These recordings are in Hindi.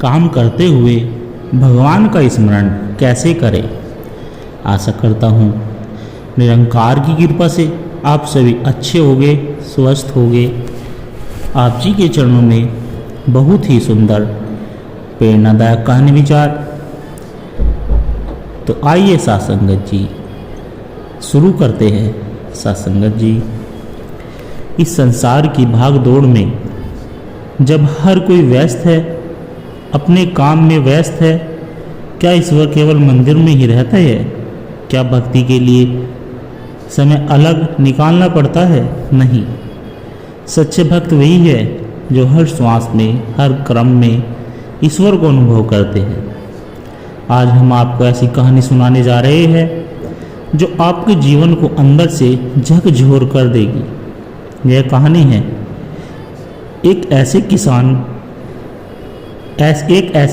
काम करते हुए भगवान का स्मरण कैसे करें। आशा करता हूँ निरंकार की कृपा से आप सभी अच्छे होंगे, स्वस्थ होंगे। आप जी के चरणों में बहुत ही सुंदर प्रेरणादायक कहानी विचार। तो आइए सत्संगत जी शुरू करते हैं। सत्संगत जी, इस संसार की भाग दौड़ में जब हर कोई व्यस्त है, अपने काम में व्यस्त है, क्या ईश्वर केवल मंदिर में ही रहता है? क्या भक्ति के लिए समय अलग निकालना पड़ता है? नहीं, सच्चे भक्त वही है जो हर श्वास में, हर क्रम में ईश्वर को अनुभव करते हैं। आज हम आपको ऐसी कहानी सुनाने जा रहे हैं जो आपके जीवन को अंदर से झकझोर कर देगी। यह कहानी है एक ऐसे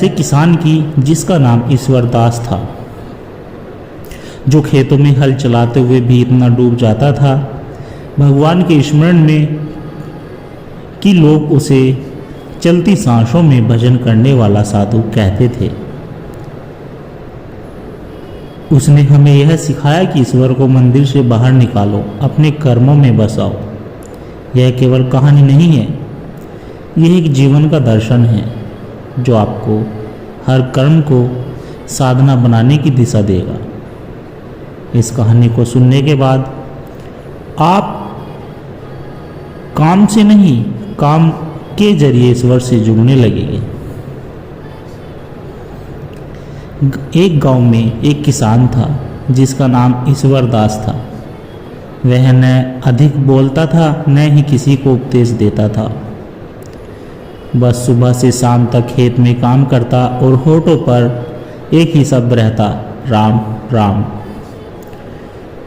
किसान की जिसका नाम ईश्वरदास था, जो खेतों में हल चलाते हुए भी इतना डूब जाता था भगवान के स्मरण में कि लोग उसे चलती सांसों में भजन करने वाला साधु कहते थे। उसने हमें यह सिखाया कि ईश्वर को मंदिर से बाहर निकालो, अपने कर्मों में बसाओ। यह केवल कहानी नहीं है, यह एक जीवन का दर्शन है जो आपको हर कर्म को साधना बनाने की दिशा देगा। इस कहानी को सुनने के बाद आप काम से नहीं, काम के जरिए ईश्वर से जुड़ने लगेंगे। एक गांव में एक किसान था जिसका नाम ईश्वरदास था। वह न अधिक बोलता था, न ही किसी को उपदेश देता था। बस सुबह से शाम तक खेत में काम करता और होठों पर एक ही शब्द रहता, राम राम।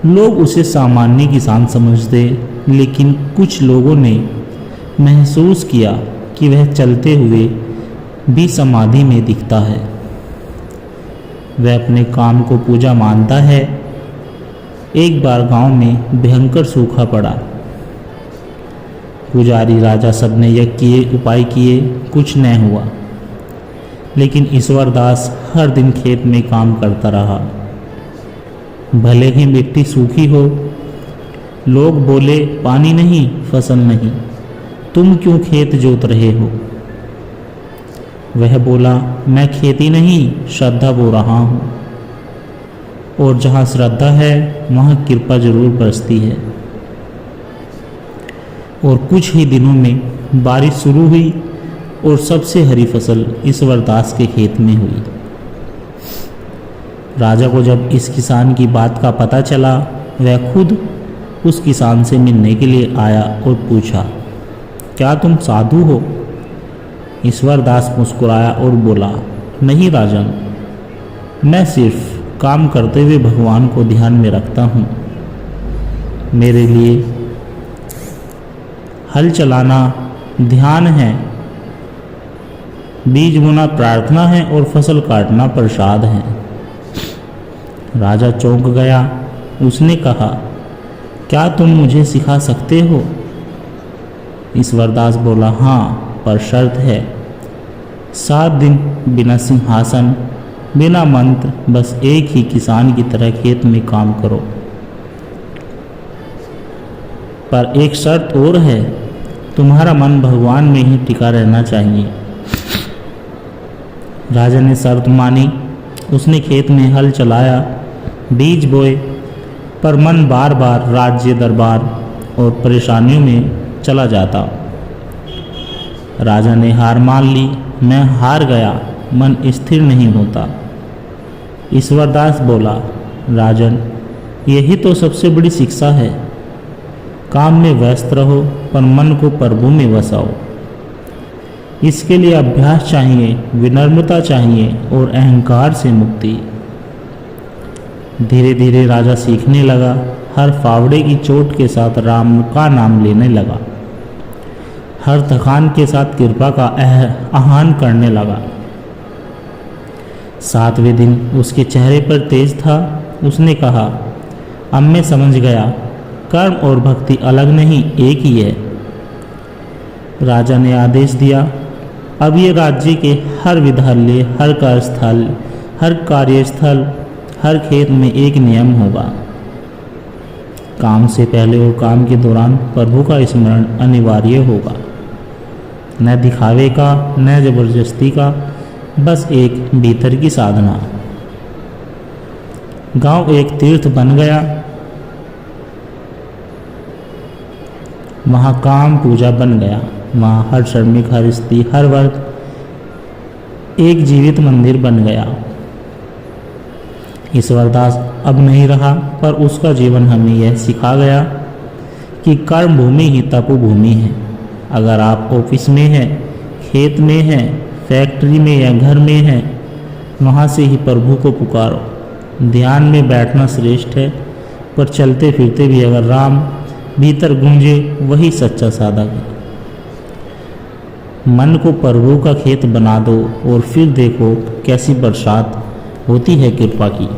लोग उसे सामान्य किसान समझते, लेकिन कुछ लोगों ने महसूस किया कि वह चलते हुए भी समाधि में दिखता है। वह अपने काम को पूजा मानता है। एक बार गांव में भयंकर सूखा पड़ा। पुजारी, राजा सब ने यज्ञ किए, उपाय किए, कुछ न हुआ। लेकिन ईश्वरदास हर दिन खेत में काम करता रहा। भले ही मिट्टी सूखी हो, लोग बोले पानी नहीं, फसल नहीं, तुम क्यों खेत जोत रहे हो? वह बोला, मैं खेती नहीं, श्रद्धा बो रहा हूँ, और जहाँ श्रद्धा है वहाँ कृपा जरूर बरसती है। और कुछ ही दिनों में बारिश शुरू हुई और सबसे हरी फसल ईश्वरदास के खेत में हुई। राजा को जब इस किसान की बात का पता चला, वह खुद उस किसान से मिलने के लिए आया और पूछा, क्या तुम साधु हो? ईश्वरदास मुस्कुराया और बोला, नहीं राजन, मैं सिर्फ काम करते हुए भगवान को ध्यान में रखता हूँ। मेरे लिए हल चलाना ध्यान है, बीज बोना प्रार्थना है और फसल काटना प्रसाद है। राजा चौंक गया। उसने कहा, क्या तुम मुझे सिखा सकते हो? ईश्वरदास बोला, हाँ, पर शर्त है, 7 दिन बिना सिंहासन, बिना मंत्र, बस एक ही किसान की तरह खेत में काम करो। पर एक शर्त और है, तुम्हारा मन भगवान में ही टिका रहना चाहिए। राजा ने शर्त मानी। उसने खेत में हल चलाया, बीज बोए, पर मन बार बार राज्य दरबार और परेशानियों में चला जाता। राजा ने हार मान ली। मैं हार गया, मन स्थिर नहीं होता। ईश्वरदास बोला, राजन, यही तो सबसे बड़ी शिक्षा है। काम में व्यस्त रहो, पर मन को प्रभु में बसाओ। इसके लिए अभ्यास चाहिए, विनम्रता चाहिए और अहंकार से मुक्ति। धीरे धीरे राजा सीखने लगा। हर फावड़े की चोट के साथ राम का नाम लेने लगा। हर थकान के साथ कृपा का आह्वान करने लगा। 7वें दिन उसके चेहरे पर तेज था। उसने कहा, अब मैं समझ गया, कर्म और भक्ति अलग नहीं, एक ही है। राजा ने आदेश दिया, अब ये राज्य के हर विद्यालय, हर कार्यस्थल, हर खेत में एक नियम होगा। काम से पहले और काम के दौरान प्रभु का स्मरण अनिवार्य होगा। न दिखावे का, न जबरदस्ती का, बस एक भीतर की साधना। गांव एक तीर्थ बन गया। वहाँ काम पूजा बन गया। वहाँ हर श्रमिक, हर स्त्री, हर वर्ग एक जीवित मंदिर बन गया। ईश्वरदास अब नहीं रहा, पर उसका जीवन हमें यह सिखा गया कि कर्म भूमि ही तपो भूमि है। अगर आप ऑफिस में हैं, खेत में हैं, फैक्ट्री में या घर में हैं, वहाँ से ही प्रभु को पुकारो। ध्यान में बैठना श्रेष्ठ है, पर चलते फिरते भी अगर राम भीतर गूंजे, वही सच्चा साधक है। मन को प्रभु का खेत बना दो और फिर देखो कैसी बरसात होती है कृपा की।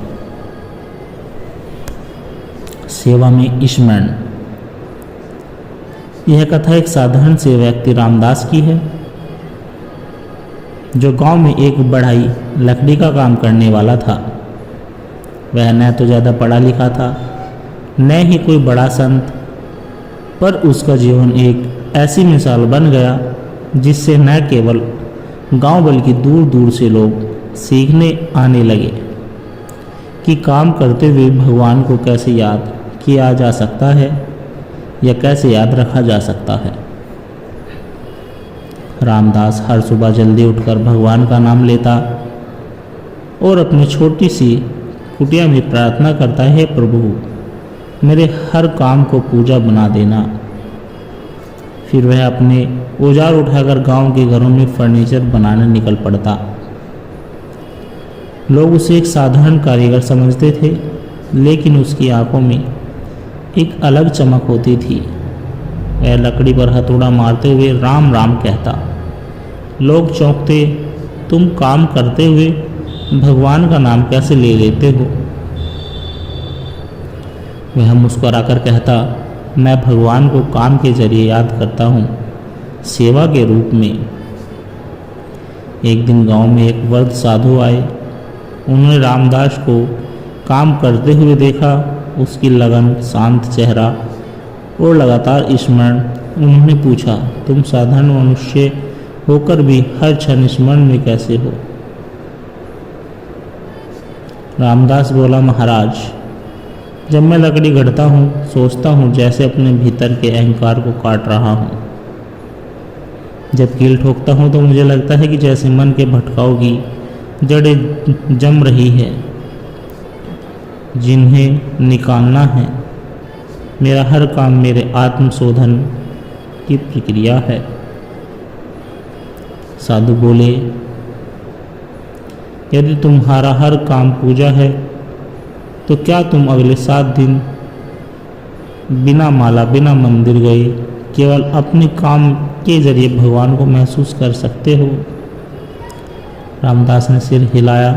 सेवा में स्मरण। यह कथा एक साधारण से व्यक्ति रामदास की है, जो गांव में एक बढ़ई लकड़ी का काम करने वाला था। वह न तो ज़्यादा पढ़ा लिखा था, न ही कोई बड़ा संत, पर उसका जीवन एक ऐसी मिसाल बन गया जिससे न केवल गांव बल्कि दूर दूर से लोग सीखने आने लगे कि काम करते हुए भगवान को कैसे याद किया जा सकता है या कैसे याद रखा जा सकता है। रामदास हर सुबह जल्दी उठकर भगवान का नाम लेता और अपनी छोटी सी कुटिया में प्रार्थना करता है, प्रभु मेरे हर काम को पूजा बना देना। फिर वह अपने औजार उठाकर गांव के घरों में फर्नीचर बनाने निकल पड़ता। लोग उसे एक साधारण कारीगर समझते थे, लेकिन उसकी आंखों में एक अलग चमक होती थी। वह लकड़ी पर हथौड़ा मारते हुए राम राम कहता। लोग चौंकते, तुम काम करते हुए भगवान का नाम कैसे ले लेते हो? वह मुस्कुराकर कहता, मैं भगवान को काम के जरिए याद करता हूँ, सेवा के रूप में। एक दिन गांव में एक वृद्ध साधु आए। उन्होंने रामदास को काम करते हुए देखा। उसकी लगन, शांत चेहरा और लगातार स्मरण। उन्होंने पूछा, तुम साधारण मनुष्य होकर भी हर क्षण स्मरण में कैसे हो? रामदास बोला, महाराज, जब मैं लकड़ी गढ़ता हूँ, सोचता हूँ जैसे अपने भीतर के अहंकार को काट रहा हूँ। जब कील ठोकता हूँ तो मुझे लगता है कि जैसे मन के भटकाव की जड़ें जम रही है, जिन्हें निकालना है। मेरा हर काम मेरे आत्मशोधन की प्रक्रिया है। साधु बोले, यदि तुम्हारा हर काम पूजा है, तो क्या तुम अगले 7 दिन बिना माला, बिना मंदिर गए केवल अपने काम के जरिए भगवान को महसूस कर सकते हो? रामदास ने सिर हिलाया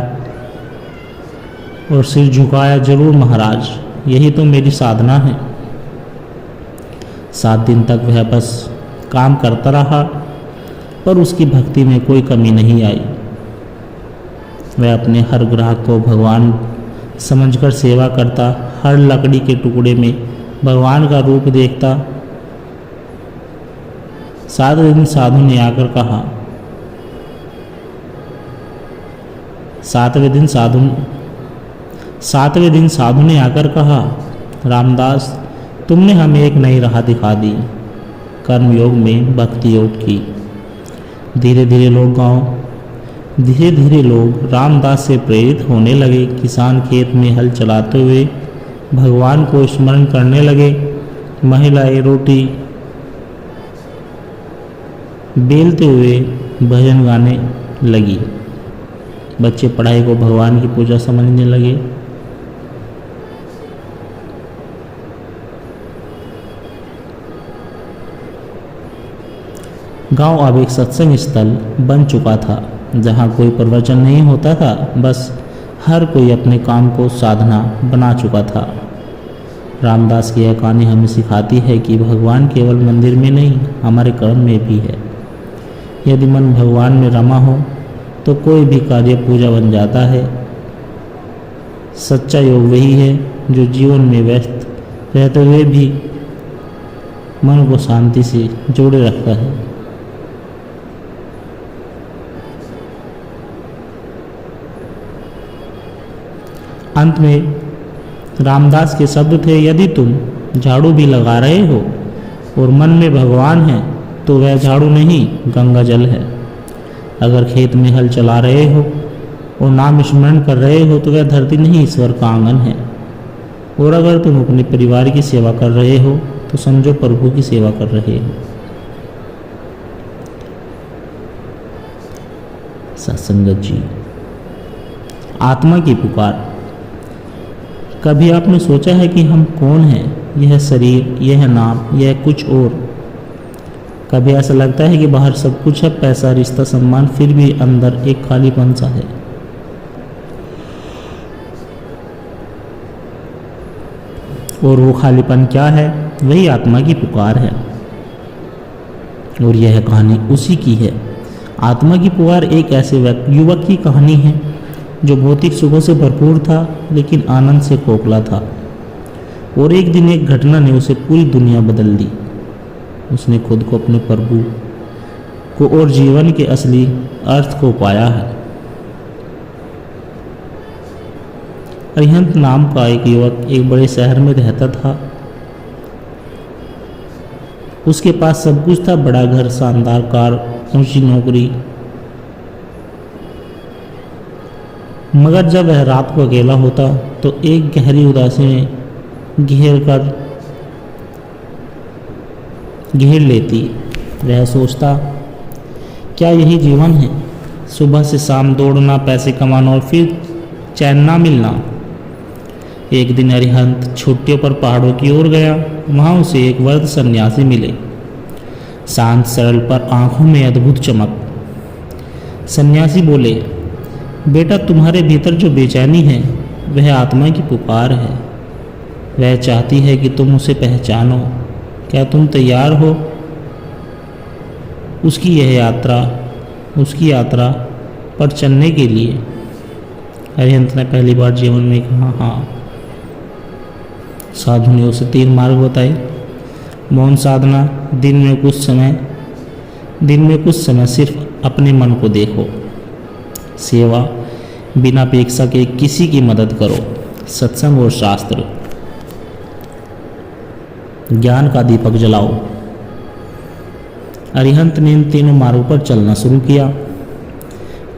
और सिर झुकाया। जरूर महाराज, यही तो मेरी साधना है। 7 दिन तक वह बस काम करता रहा, पर उसकी भक्ति में कोई कमी नहीं आई। वह अपने हर ग्राहक को भगवान समझकर सेवा करता, हर लकड़ी के टुकड़े में भगवान का रूप देखता। 7वें दिन साधु ने आकर कहा, 7वें दिन साधु ने आकर कहा, रामदास, तुमने हमें एक नई राह दिखा दी, कर्मयोग में भक्ति योग की। धीरे धीरे लोग रामदास से प्रेरित होने लगे। किसान खेत में हल चलाते हुए भगवान को स्मरण करने लगे। महिलाएं रोटी बेलते हुए भजन गाने लगी। बच्चे पढ़ाई को भगवान की पूजा समझने लगे। गांव अब एक सत्संग स्थल बन चुका था, जहां कोई प्रवचन नहीं होता था, बस हर कोई अपने काम को साधना बना चुका था। रामदास की यह कहानी हमें सिखाती है कि भगवान केवल मंदिर में नहीं, हमारे कर्म में भी है। यदि मन भगवान में रमा हो तो कोई भी कार्य पूजा बन जाता है। सच्चा योग वही है जो जीवन में व्यस्त रहते हुए भी मन को शांति से जोड़े रखता है। अंत में रामदास के शब्द थे, यदि तुम झाड़ू भी लगा रहे हो और मन में भगवान है तो वह झाड़ू नहीं गंगा जल है। अगर खेत में हल चला रहे हो और नाम स्मरण कर रहे हो तो वह धरती नहीं ईश्वर का आंगन है। और अगर तुम अपने परिवार की सेवा कर रहे हो तो समझो प्रभु की सेवा कर रहे हो। सत्संगत जी, आत्मा की पुकार। कभी आपने सोचा है कि हम कौन हैं? यह शरीर, यह नाम, यह कुछ और। कभी ऐसा लगता है कि बाहर सब कुछ है, पैसा, रिश्ता, सम्मान, फिर भी अंदर एक खालीपन सा है। और वो खालीपन क्या है? वही आत्मा की पुकार है। और यह कहानी उसी की है। आत्मा की पुकार एक ऐसे युवक की कहानी है जो भौतिक सुखों से भरपूर था लेकिन आनंद से खोखला था। और एक दिन एक घटना ने उसे पूरी दुनिया बदल दी। उसने खुद को, अपने प्रभु को और जीवन के असली अर्थ को पाया है। अरिहंत नाम का एक युवक एक बड़े शहर में रहता था। उसके पास सब कुछ था, बड़ा घर, शानदार कार, ऊंची नौकरी। मगर जब वह रात को अकेला होता तो एक गहरी उदासी में घेर लेती। वह सोचता, क्या यही जीवन है? सुबह से शाम दौड़ना, पैसे कमाना और फिर चैन ना मिलना। एक दिन अरिहंत छुट्टियों पर पहाड़ों की ओर गया। वहाँ उसे एक वृद्ध सन्यासी मिले, शांत, सरल, पर आंखों में अद्भुत चमक। सन्यासी बोले, बेटा, तुम्हारे भीतर जो बेचैनी है वह आत्मा की पुकार है। वह चाहती है कि तुम उसे पहचानो। क्या तुम तैयार हो उसकी यात्रा पर चलने के लिए? अरिहंत ने पहली बार जीवन में कहा हाँ। साधु ने उसे 3 मार्ग बताए। मौन साधना, दिन में कुछ समय सिर्फ अपने मन को देखो। सेवा, बिना अपेक्षा के किसी की मदद करो। सत्संग और शास्त्र, ज्ञान का दीपक जलाओ। अरिहंत ने इन तीनों मार्गों पर चलना शुरू किया।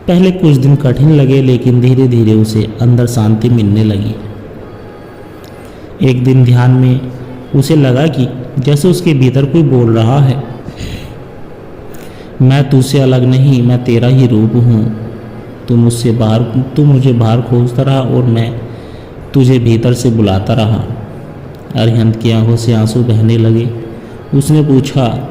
पहले कुछ दिन कठिन लगे लेकिन धीरे धीरे उसे अंदर शांति मिलने लगी। एक दिन ध्यान में उसे लगा कि जैसे उसके भीतर कोई बोल रहा है, मैं तुझसे अलग नहीं, मैं तेरा ही रूप हूँ। तू मुझे बाहर खोजता रहा और मैं तुझे भीतर से बुलाता रहा। अरिहंत की आंखों से आंसू बहने लगे। उसने पूछा,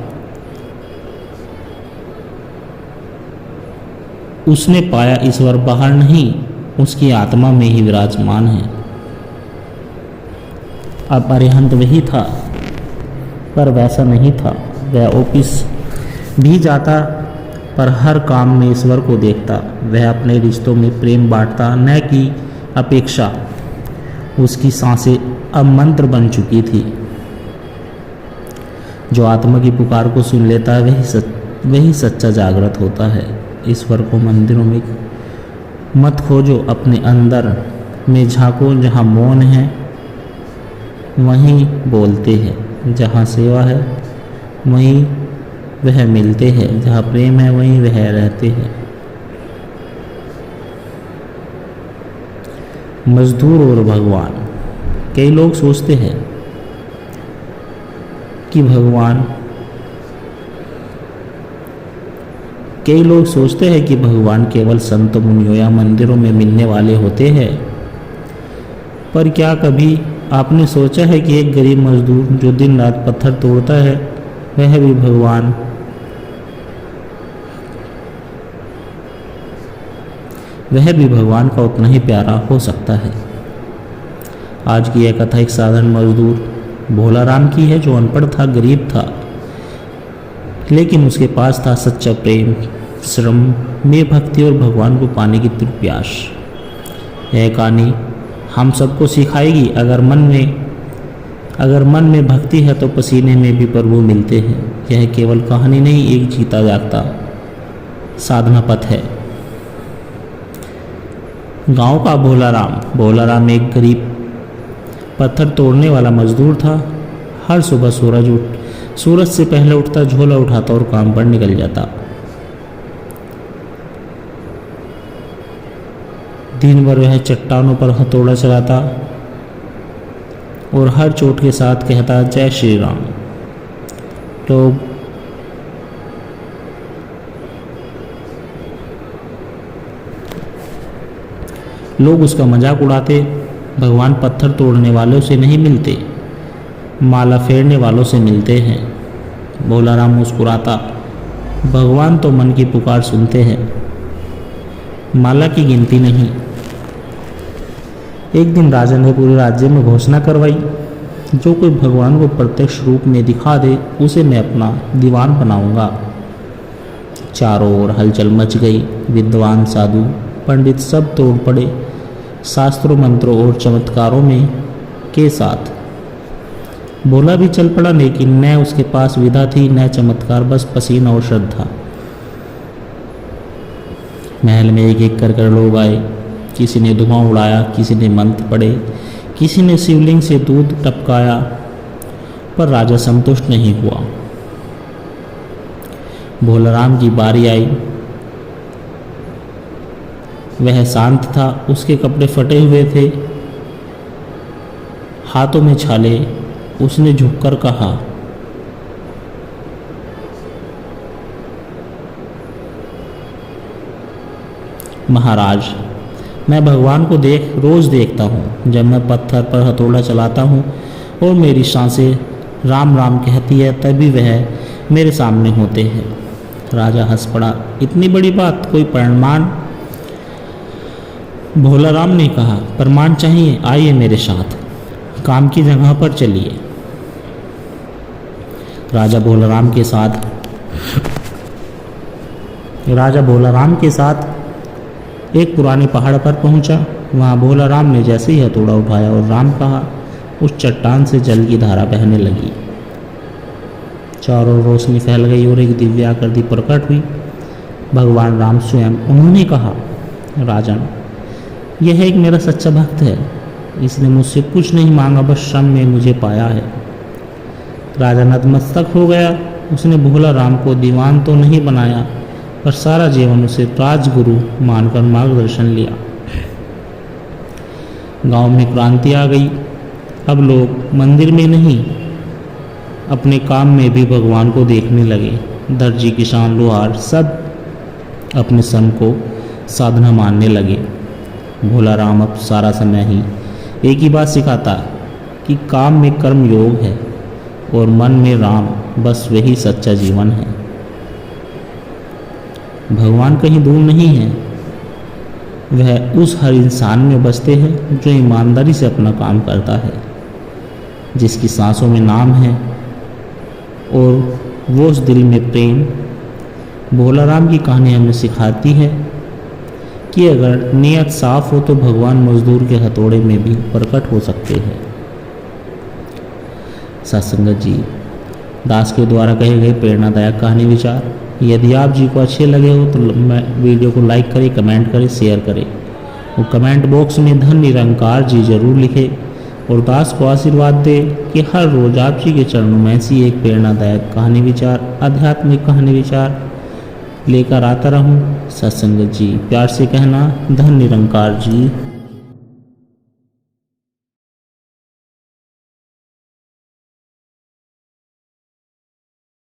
उसने पाया ईश्वर बाहर नहीं, उसकी आत्मा में ही विराजमान है। अब अरिहंत वही था, पर वैसा नहीं था। वह ऑफिस भी जाता पर हर काम में ईश्वर को देखता। वह अपने रिश्तों में प्रेम बांटता, न कि अपेक्षा। उसकी सांसें अब मंत्र बन चुकी थी। जो आत्मा की पुकार को सुन लेता है वही सच्चा जागृत होता है। ईश्वर को मंदिरों में मत खोजो, अपने अंदर में झांको। जहाँ मौन है वहीं बोलते हैं, जहाँ सेवा है वहीं वह मिलते हैं, जहाँ प्रेम है वहीं वह रहते हैं। मजदूर और भगवान। कई लोग सोचते हैं कि भगवान केवल संत मुनियों या मंदिरों में मिलने वाले होते हैं। पर क्या कभी आपने सोचा है कि एक गरीब मजदूर जो दिन रात पत्थर तोड़ता है वह भी भगवान का उतना ही प्यारा हो सकता है। आज की यह कथा एक साधारण मजदूर भोलाराम की है जो अनपढ़ था, गरीब था, लेकिन उसके पास था सच्चा प्रेम, श्रम में भक्ति और भगवान को पाने की तीव्र प्यास। यह कहानी हम सबको सिखाएगी, अगर मन में भक्ति है तो पसीने में भी प्रभु मिलते हैं। यह केवल कहानी नहीं, एक जीता जागता साधना पथ है। गांव का भोलाराम एक गरीब पत्थर तोड़ने वाला मजदूर था। हर सुबह सूरज से पहले उठता, झोला उठाता और काम पर निकल जाता। दिन भर वह चट्टानों पर हथौड़ा चलाता और हर चोट के साथ कहता, जय श्री राम। लोग उसका मजाक उड़ाते। भगवान पत्थर तोड़ने वालों से नहीं मिलते, माला फेरने वालों से मिलते हैं। भोलाराम मुस्कुराता, भगवान तो मन की पुकार सुनते हैं, माला की गिनती नहीं। एक दिन राजा ने पूरे राज्य में घोषणा करवाई, जो कोई भगवान को प्रत्यक्ष रूप में दिखा दे उसे मैं अपना दीवान बनाऊंगा। चारों ओर हलचल मच गई। विद्वान, साधु, पंडित सब तोड़ पड़े, शास्त्रों, मंत्रों और चमत्कारों में के साथ। भोला भी चल पड़ा, लेकिन न उसके पास विधा थी न चमत्कार, बस पसीना और श्रद्धा। महल में एक एक कर लोग आए। किसी ने धुआं उड़ाया, किसी ने मंत्र पढ़े, किसी ने शिवलिंग से दूध टपकाया, पर राजा संतुष्ट नहीं हुआ। भोलाराम की बारी आई। वह शांत था, उसके कपड़े फटे हुए थे, हाथों में छाले। उसने झुककर कहा, महाराज, मैं भगवान को रोज देखता हूँ। जब मैं पत्थर पर हथौड़ा चलाता हूँ और मेरी सांसें राम राम कहती है, तभी वह मेरे सामने होते हैं। राजा हंस पड़ा, इतनी बड़ी बात, कोई प्रमाण? भोलाराम ने कहा, प्रमाण चाहिए, आइए मेरे साथ, काम की जगह पर चलिए। राजा भोलाराम के साथ एक पुराने पहाड़ पर पहुंचा। वहां भोलाराम ने जैसे ही हथौड़ा उठाया और राम कहा, उस चट्टान से जल की धारा बहने लगी। चारों रोशनी फैल गई और एक दिव्य आकृति प्रकट हुई, भगवान राम स्वयं। उन्होंने कहा, राजन, यह एक मेरा सच्चा भक्त है, इसने मुझसे कुछ नहीं मांगा, बस श्रम में मुझे पाया है। राजा नतमस्तक हो गया। उसने भोलाराम को दीवान तो नहीं बनाया, पर सारा जीवन उसे राजगुरु मानकर मार्गदर्शन लिया। गांव में क्रांति आ गई। अब लोग मंदिर में नहीं, अपने काम में भी भगवान को देखने लगे। दर्जी, किसान, लोहार सब अपने श्रम को साधना मानने लगे। भोलाराम अब सारा समय ही एक ही बात सिखाता कि काम में कर्म योग है और मन में राम, बस वही सच्चा जीवन है। भगवान कहीं दूर नहीं है, वह उस हर इंसान में बसते हैं जो ईमानदारी से अपना काम करता है, जिसकी सांसों में नाम है और वो उस दिल में प्रेम। भोलाराम की कहानी हमें सिखाती है कि अगर नियत साफ हो तो भगवान मजदूर के हथौड़े में भी प्रकट हो सकते हैं। सत्संगत जी दास के द्वारा कहे गए प्रेरणादायक कहानी विचार यदि आप जी को अच्छे लगे हो तो वीडियो को लाइक करें, कमेंट करें, शेयर करें और कमेंट बॉक्स में धन निरंकार जी जरूर लिखें और दास को आशीर्वाद दे कि हर रोज आप जी के चरणों में ऐसी एक प्रेरणादायक कहानी विचार, आध्यात्मिक कहानी विचार लेकर आता रहूं। सत्संगत जी प्यार से कहना, धन निरंकार जी।